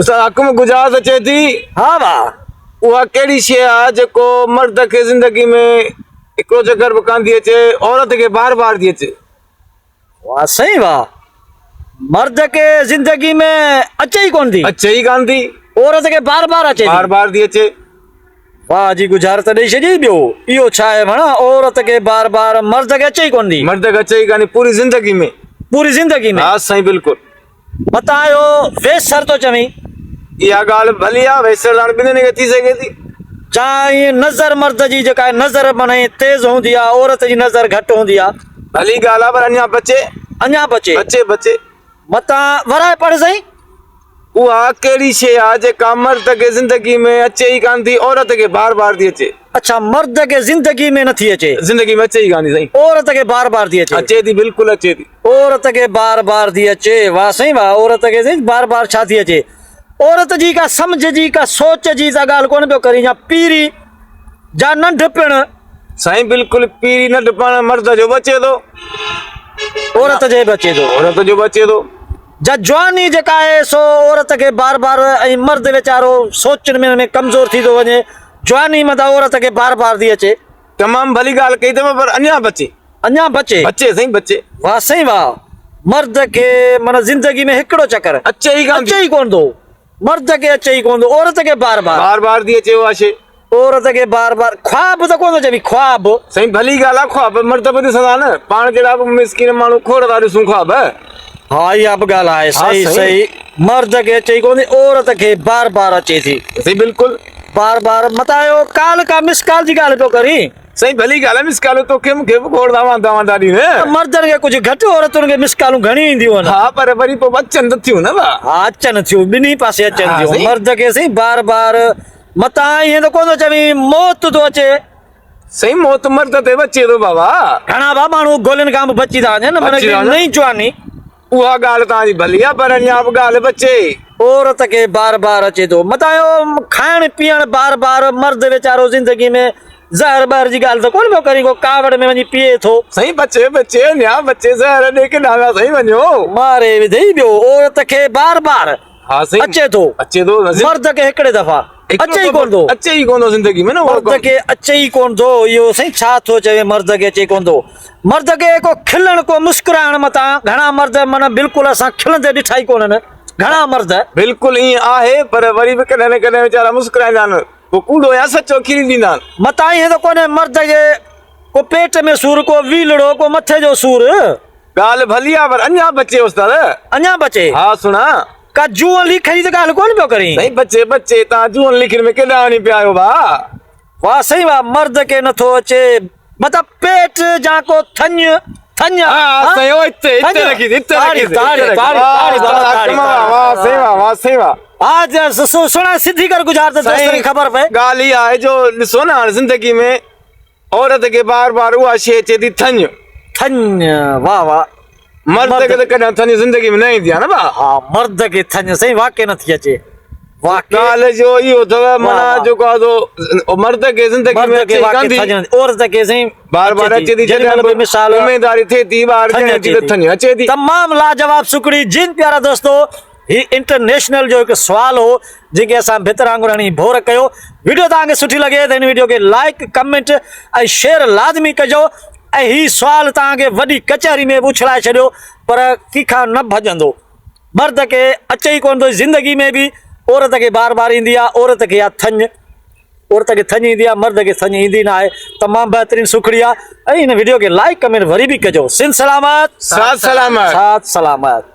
उस हकम गुजारिश अचे थी। हाँ वाह। उहा कहिड़ी शइ आहे जेको मर्द खे ज़िंदगी में हिकिड़ो चक्कर बि कान थी अचे, औरत खे बार बार थी अचे। वाह सही वाह। मर्द के जिंदगी में अचे ही कौन थी, अचे ई कान थी, औरत के बार बार अचे बार बार थी अचे। वाह जी गुजारिश ॾेई छॾी। ॿियो इहो छा आहे माना औरत के बार बार, मर्द के अचे ही कोन थी, मर्द खे अचे ई कान पूरी ज़िंदगी में। पूरी जिंदगी में। हा साईं बिल्कुलु। बतायो वेसर तो चवी, इहा ॻाल्हि भली आहे, वेसर हाणे ॿिन्हिनि खे थी सघे थी। चाहे नज़र मर्द जी जेका आहे नज़र माना तेज हूंदी आहे, औरत जी नज़र घटि हूंदी आहे। भली ॻाल्हि आहे, पर अञा बचे, अञा बचे बचे बचे। मता वराए पढ़ सही। उहा कहिड़ी शइ आहे जेका मर्द खे ज़िंदगी में अचे ई कान थी, औरत खे बार बार थी अचे। अच्छा, मर्द के जिंदगी में नथी अचे, ज़िंदगी में अचे ई कान थी साईं। औरत के बार बार थी अचे। अचे थी, बिल्कुलु अचे थी। औरत के बार बार थी अचे। वाह सही वाह। औरत के सही बार बार छा थी अचे, औरत जी का समझ जी का सोच जी सा ॻाल्हि कोन पियो करी, या पीरी जा नंढपिण। साईं बिल्कुलु पीरी नंढपण मर्द जो बचे थो, औरत जे बचे थो। औरत जो बचे थो। जा जवानी जेका आहे सो औरत के बार बार, ऐं मर्द वीचारो सोचण में कमज़ोर थी थो वञे, जवानी मथां औरत के बार बार थी अचे। तमामु भली ॻाल्हि कई अथव, पर अञा बचे, अञा बचे। बचे साईं बचे। वाह सही वाह। मर्द के माना जिंदगी में हिकिड़ो चक्कर अचे ई कान थी, अचे ही कोन थो, मर्द के अचे ही कोन थो, औरत के बार बार, बार बार थी अचे उहा शइ। औरत के बार बार ख्वाब तो कोन थो चवी, ख्वाब। साईं भली ॻाल्हि आहे, ख्वाब मर्द बि ॾिसंदा न, पाण जहिड़ा बि मिसकिन माण्हू खोड़ था ॾिसूं ख्वाब। हाँ इहा बि ॻाल्हि आहे। सही सही। सही। मर्द के अचे ही कोन थी, औरत के बार बार अचे थी, साईं बिल्कुलु। बार बार। मतायो काल का मिस काल जी ॻाल्हि पियो करी। साईं भली ॻाल्हि आहे, मिसकालूं तोखे मूंखे बि खोड़ था वांदा ॾींदे। मर्दनि खे कुझु घटि, औरतुनि खे मिसकालूं घणी ईंदियूं आहिनि। हा, पर वरी पोइ अचनि त थियूं न भाउ। हा अचनि थियूं, ॿिन्ही पासे अचनि हा, थियूं। सही। मर्द खे सही बार बार मता ईअं त कोन थो चवी मौत थो अचे। साईं मौत मर्द ते बचे थो बाबा। घणा बा माण्हू गोलियुनि खां बि बची था वञनि, माना बची था वञनि। नई जवानी। उहा ॻाल्हि तव्हांजी भली आहे, पर अञा बि ॻाल्हि बचे। औरत के बार बार अचे थो। मतायो खाइण पीअण बार बार, मर्द वीचारो जिंदगी में ज़हर बहर जी ॻाल्हि त कोन पियो करी, को कावड़ में वञी पीए थो। साईं बचे बचे अञा बचे, ज़हर ॾे के ॾांगा साईं वञो। मारे विधई। ॿियो औरत खे बार बार हा साईं अचे थो, अचे थो। मर्द के हिकिड़े दफ़ा अचे ई कोन थो। अचे ई कोन थो ज़िंदगी में न। मर्द के अचे ई कोन थो। इहो साईं छा थो चवे, मर्द के अचे कोन थो। मर्द के को खिलण, को मुस्कुराइण मथां घणा मर्द माना बिल्कुलु असां खिलंदे ॾिठा ई कोन्हनि। घणा मर्द बिल्कुलु ईअं आहे, पर वरी बि कॾहिं न कॾहिं वीचारा मुस्कुराईंदा आहिनि, को कूड़ो या सचो खीरी ॾींदा आहिनि। मतां ईअं त कोन्हे मर्द खे को पेट में सूर, को वीलड़ो, को मथे जो सूर। ॻाल्हि भली आहे, पर अञा बचे उस्ताद। अञा बचे। हा सुणा, का जूअं लिखी त ॻाल्हि कोन पियो करी। साईं बचे बचे। तव्हां जूअं लिखण में केॾा वञी पिया आहियो भाउ। वाह सही वाह। मर्द के नथो अचे, मतिलब पेट जा को थञ थञ। हाँ सही हो। इत्ते रखी इत्ते रखी। वाह सही वाह, वाह सही वाह। आज सुना सिद्धी कर गुजार त दोस्तन खे ख़बर पए। ॻाल्हि इहा आहे जो ॾिसो न हाणे ज़िंदगी में औरत खे बार बार उहा शइ अचे थी, थञ। थञ। वाह वाह। मर्द खे त कॾहिं थञ ज़िंदगी में न ईंदी आहे न भाउ। हा मर्द के थञ सही वाकई नथी अचे। ॻाल्हि जो इहो अथव माना जेको आहे तो मर्द खे ज़िंदगी में अचे कान थी, औरत के सही बार बार अचे थी। जॾहिं मिसाल ज़िम्मेदारी थिए थी, ॿार ॼणे थी त थञ अचे थी। तमाम लाजवाब सुकड़ी जिन प्यारा दोस्तों, ही इंटरनेशनल जो एक सवाल हो जंहिंखे असां भितर वांगुरु हणी भोर कयो। वीडियो तव्हांखे सुठी लॻे त हिन वीडियो खे लाइक कमेंट ऐं शेयर लाज़मी कजो। ऐं ही सवाल तव्हांखे वॾी कचहरी में उछलाए छॾियो, पर कंहिंखां न भॼंदो। मर्द खे अचे ई कोन थो ज़िंदगी में बि, औरत खे बार बार ईंदी आहे। औरत खे या थञ, औरत खे थञ ईंदी आहे, मर्द खे थञ ईंदी न आहे। तमामु बहितरीन शुक्रिया। ऐं हिन वीडियो खे लाइक कमेंट वरी बि कजो। सिंध सलामत। साथ सलामत। साथ सलामत।